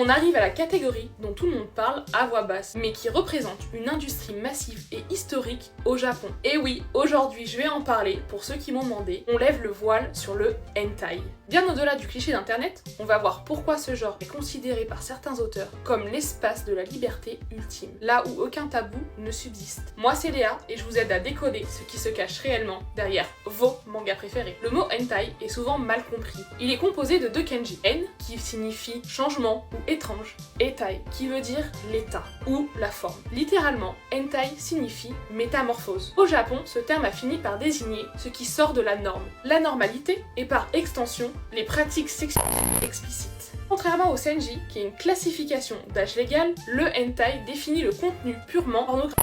On arrive à la catégorie dont tout le monde parle à voix basse, mais qui représente une industrie massive et historique au Japon. Et oui, aujourd'hui je vais en parler pour ceux qui m'ont demandé, on lève le voile sur le hentai. Bien au-delà du cliché d'internet, on va voir pourquoi ce genre est considéré par certains auteurs comme l'espace de la liberté ultime, là où aucun tabou ne subsiste. Moi c'est Léa et je vous aide à décoder ce qui se cache réellement derrière vos mangas préférés. Le mot hentai est souvent mal compris. Il est composé de deux kanji, en qui signifie changement ou étrange, et tai qui veut dire l'état ou la forme. Littéralement, hentai signifie métamorphose. Au Japon, ce terme a fini par désigner ce qui sort de la norme, la normalité et par extension les pratiques sexuelles explicites. Contrairement au senji, qui est une classification d'âge légal, le hentai définit le contenu purement pornographique.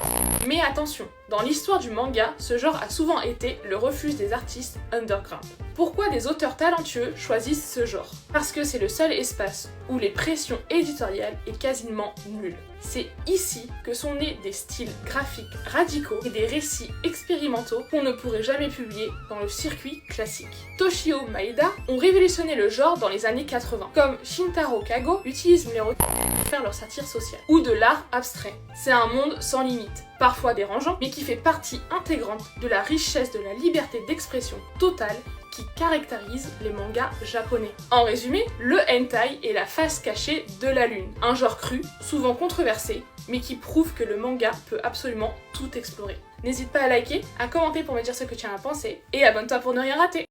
Mais attention, dans l'histoire du manga, ce genre a souvent été le refuge des artistes underground. Pourquoi des auteurs talentueux choisissent ce genre? Parce que c'est le seul espace où les pressions éditoriales est quasiment nulle. C'est ici que sont nés des styles graphiques radicaux et des récits expérimentaux qu'on ne pourrait jamais publier dans le circuit classique. Toshio Maeda ont révolutionné le genre dans les années 80, comme Shintaro Kago utilise les requins pour faire leur satire sociale, ou de l'art abstrait. C'est un monde sans limite, parfois dérangeant, mais qui fait partie intégrante de la richesse de la liberté d'expression totale qui caractérise les mangas japonais. En résumé, le hentai est la face cachée de la lune, un genre cru, souvent controversé, mais qui prouve que le manga peut absolument tout explorer. N'hésite pas à liker, à commenter pour me dire ce que tu en as pensé, et abonne-toi pour ne rien rater.